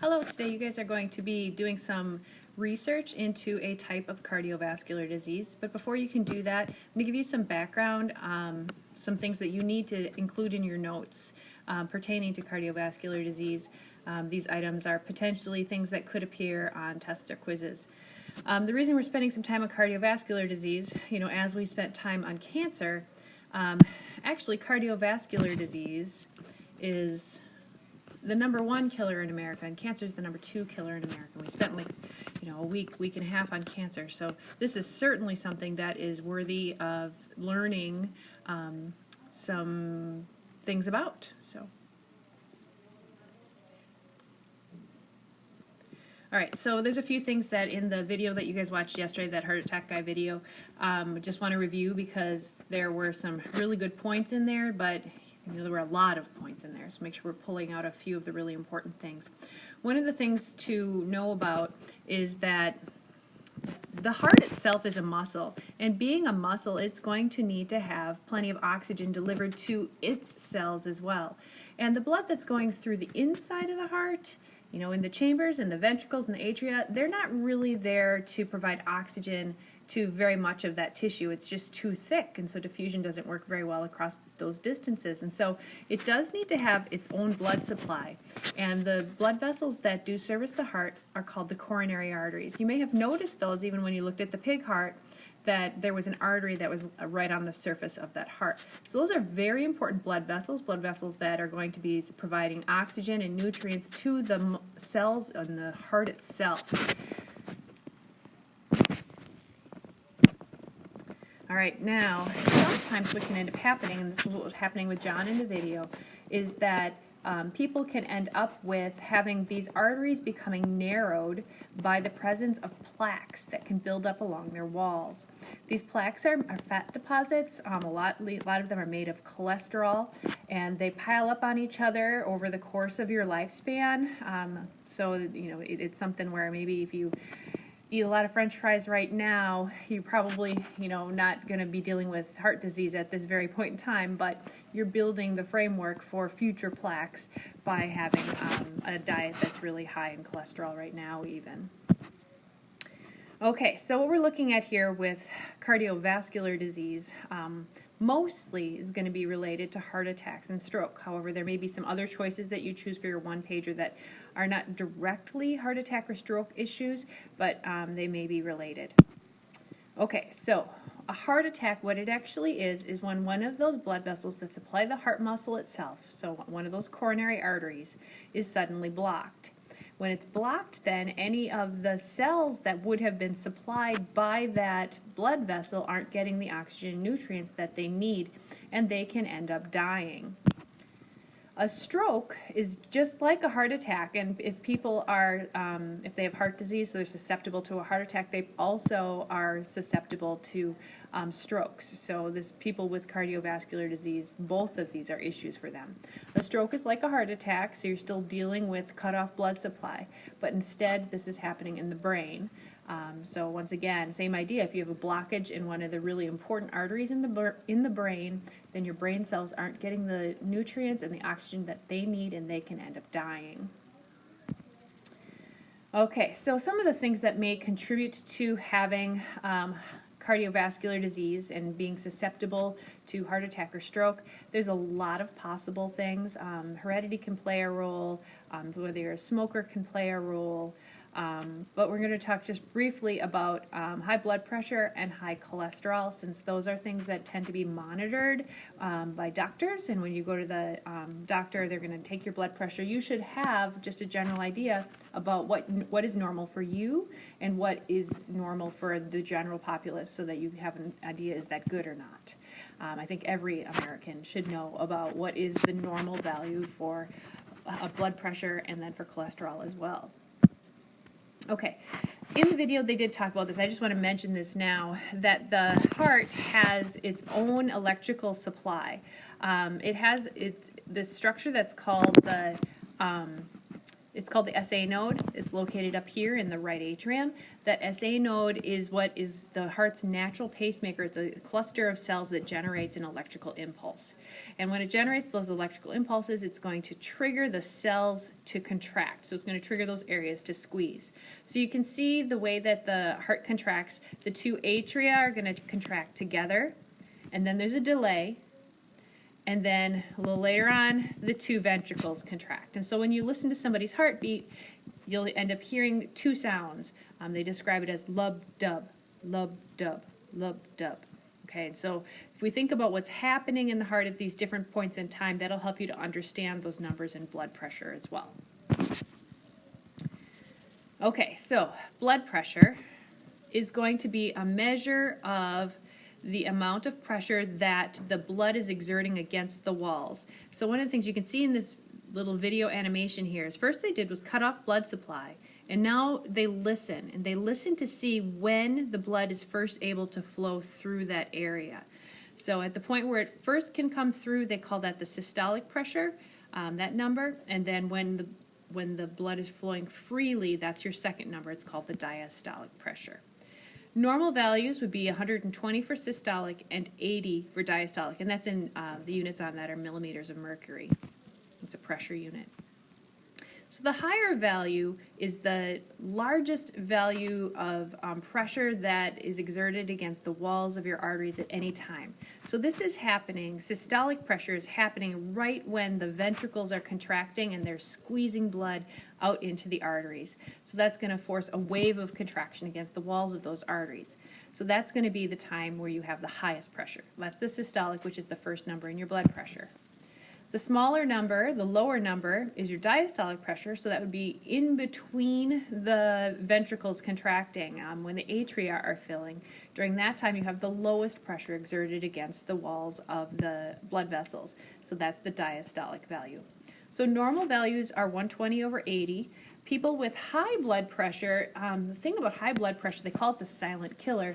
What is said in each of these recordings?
Hello, today you guys are going to be doing some research into a type of cardiovascular disease, but before you can do that, I'm going to give you some background, some things that you need to include in your notes pertaining to cardiovascular disease. These items are potentially things that could appear on tests or quizzes. The reason we're spending some time on cardiovascular disease, as we spent time on cancer, actually cardiovascular disease is the #1 killer in America, and cancer is the #2 killer in America. We spent a week and a half on cancer, so this is certainly something that is worthy of learning some things about. Alright, so there's a few things that in the video that you guys watched yesterday, that heart attack guy video, just want to review because there were some really good points in there, but there were a lot of points in there, so make sure we're pulling out a few of the really important things. One of the things to know about is that the heart itself is a muscle, and being a muscle, it's going to need to have plenty of oxygen delivered to its cells as well. And the blood that's going through the inside of the heart, in the chambers and the ventricles and the atria, they're not really there to provide oxygen to very much of that tissue. It's just too thick, and so diffusion doesn't work very well across those distances. And so it does need to have its own blood supply. And the blood vessels that do service the heart are called the coronary arteries. You may have noticed those even when you looked at the pig heart, that there was an artery that was right on the surface of that heart. So those are very important blood vessels that are going to be providing oxygen and nutrients to the cells in the heart itself. All right, now, sometimes what can end up happening, and this is what was happening with John in the video, is that people can end up with having these arteries becoming narrowed by the presence of plaques that can build up along their walls. These plaques are fat deposits. A lot of them are made of cholesterol, and they pile up on each other over the course of your lifespan. It's something where maybe if you eat a lot of French fries right now, you're probably, not going to be dealing with heart disease at this very point in time, but you're building the framework for future plaques by having a diet that's really high in cholesterol right now even. Okay, so what we're looking at here with cardiovascular disease mostly is going to be related to heart attacks and stroke. However, there may be some other choices that you choose for your one-pager that are not directly heart attack or stroke issues, but they may be related. Okay, so a heart attack, what it actually is when one of those blood vessels that supply the heart muscle itself, so one of those coronary arteries, is suddenly blocked. When it's blocked, then any of the cells that would have been supplied by that blood vessel aren't getting the oxygen and nutrients that they need, and they can end up dying. A stroke is just like a heart attack, and if people are, if they have heart disease, so they're susceptible to a heart attack, they also are susceptible to strokes. So people with cardiovascular disease, both of these are issues for them. A stroke is like a heart attack, so you're still dealing with cut off blood supply, but instead this is happening in the brain. So once again, same idea. If you have a blockage in one of the really important arteries in the brain, then your brain cells aren't getting the nutrients and the oxygen that they need, and they can end up dying. Okay, so some of the things that may contribute to having cardiovascular disease and being susceptible to heart attack or stroke, there's a lot of possible things. Heredity can play a role, whether you're a smoker can play a role. But we're going to talk just briefly about high blood pressure and high cholesterol, since those are things that tend to be monitored by doctors. And when you go to the doctor, they're going to take your blood pressure. You should have just a general idea about what is normal for you and what is normal for the general populace, so that you have an idea, is that good or not. I think every American should know about what is the normal value for blood pressure and then for cholesterol as well. Okay, in the video they did talk about this. I just want to mention this now, that the heart has its own electrical supply. It has this structure that's called the it's called the SA node. It's located up here in the right atrium. That SA node is what is the heart's natural pacemaker. It's a cluster of cells that generates an electrical impulse. And when it generates those electrical impulses, it's going to trigger the cells to contract. So it's going to trigger those areas to squeeze. So you can see the way that the heart contracts. The two atria are going to contract together, and then there's a delay. And then a little later on, the two ventricles contract. And so when you listen to somebody's heartbeat, you'll end up hearing two sounds. They describe it as lub-dub, lub-dub, lub-dub. Okay, and so if we think about what's happening in the heart at these different points in time, that'll help you to understand those numbers in blood pressure as well. Okay, so blood pressure is going to be a measure of the amount of pressure that the blood is exerting against the walls. So one of the things you can see in this little video animation here is first they did was cut off blood supply, and now they listen, and they listen to see when the blood is first able to flow through that area. So at the point where it first can come through, they call that the systolic pressure, that number, and then when the blood is flowing freely, that's your second number. It's called the diastolic pressure. Normal values would be 120 for systolic and 80 for diastolic, and that's in the units on that are millimeters of mercury. It's a pressure unit. So the higher value is the largest value of pressure that is exerted against the walls of your arteries at any time. So this is happening, systolic pressure is happening right when the ventricles are contracting and they're squeezing blood out into the arteries. So that's going to force a wave of contraction against the walls of those arteries. So that's going to be the time where you have the highest pressure. That's the systolic, which is the first number in your blood pressure. The smaller number, the lower number, is your diastolic pressure, so that would be in between the ventricles contracting when the atria are filling. During that time, you have the lowest pressure exerted against the walls of the blood vessels, so that's the diastolic value. So normal values are 120 over 80. People with high blood pressure, the thing about high blood pressure, they call it the silent killer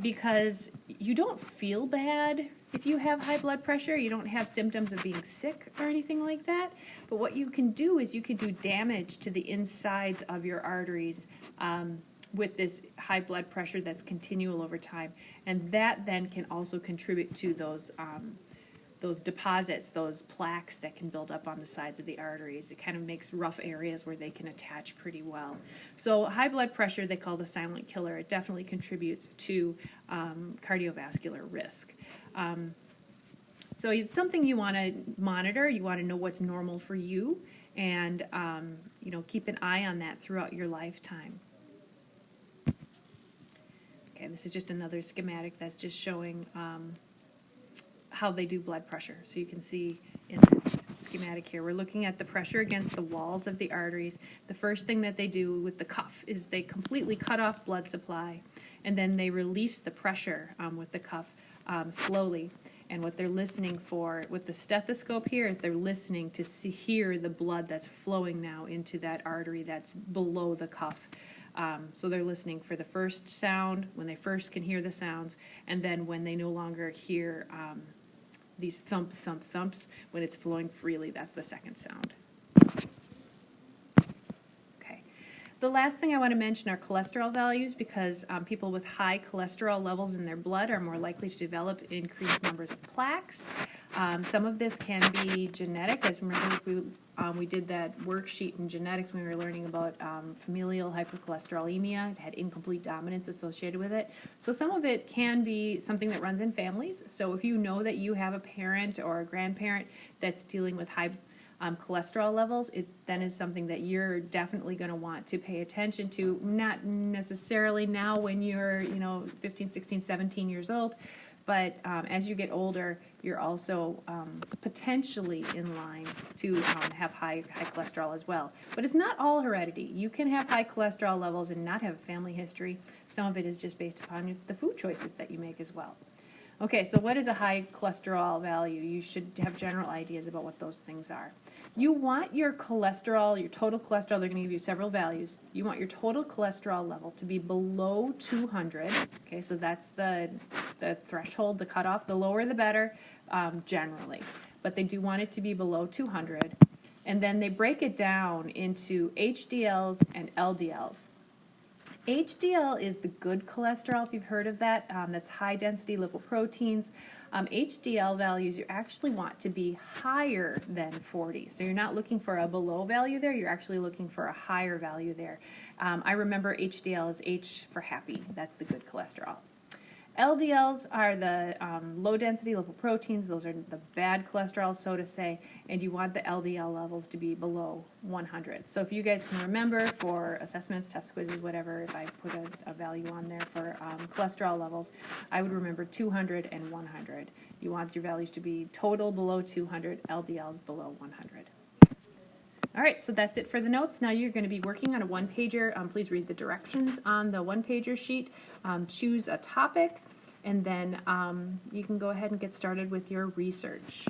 because you don't feel bad if you have high blood pressure. You don't have symptoms of being sick or anything like that. But what you can do is you can do damage to the insides of your arteries with this high blood pressure that's continual over time. And that then can also contribute to those deposits, those plaques that can build up on the sides of the arteries. It kind of makes rough areas where they can attach pretty well. So high blood pressure, they call the silent killer. It definitely contributes to cardiovascular risk. So it's something you want to monitor. You want to know what's normal for you, and keep an eye on that throughout your lifetime. Okay, this is just another schematic that's just showing how they do blood pressure. So you can see in this schematic here, we're looking at the pressure against the walls of the arteries. The first thing that they do with the cuff is they completely cut off blood supply, and then they release the pressure with the cuff slowly. And what they're listening for with the stethoscope here is they're listening to hear the blood that's flowing now into that artery that's below the cuff. So they're listening for the first sound, when they first can hear the sounds, and then when they no longer hear these thump, thump, thumps, when it's flowing freely, that's the second sound. Okay. The last thing I want to mention are cholesterol values, because people with high cholesterol levels in their blood are more likely to develop increased numbers of plaques. Some of this can be genetic. As remember, we did that worksheet in genetics when we were learning about familial hypercholesterolemia. It had incomplete dominance associated with it. So some of it can be something that runs in families. So if you know that you have a parent or a grandparent that's dealing with high cholesterol levels, it then is something that you're definitely going to want to pay attention to, not necessarily now when you're 15, 16, 17 years old, but as you get older, you're also potentially in line to have high cholesterol as well. But it's not all heredity. You can have high cholesterol levels and not have a family history. Some of it is just based upon the food choices that you make as well. Okay, so what is a high cholesterol value? You should have general ideas about what those things are. You want your cholesterol, your total cholesterol, they're going to give you several values. You want your total cholesterol level to be below 200. Okay, so that's the threshold, the cutoff. The lower the better, generally. But they do want it to be below 200. And then they break it down into HDLs and LDLs. HDL is the good cholesterol, if you've heard of that. That's high density lipoproteins. HDL values you actually want to be higher than 40. So you're not looking for a below value there, you're actually looking for a higher value there. I remember HDL is H for happy. That's the good cholesterol. LDLs are the low density lipoproteins. Those are the bad cholesterol, so to say, and you want the LDL levels to be below 100. So if you guys can remember for assessments, test quizzes, whatever, if I put a value on there for cholesterol levels, I would remember 200 and 100. You want your values to be total below 200, LDLs below 100. All right, so that's it for the notes. Now you're going to be working on a one-pager. Please read the directions on the one-pager sheet. Choose a topic, and then you can go ahead and get started with your research.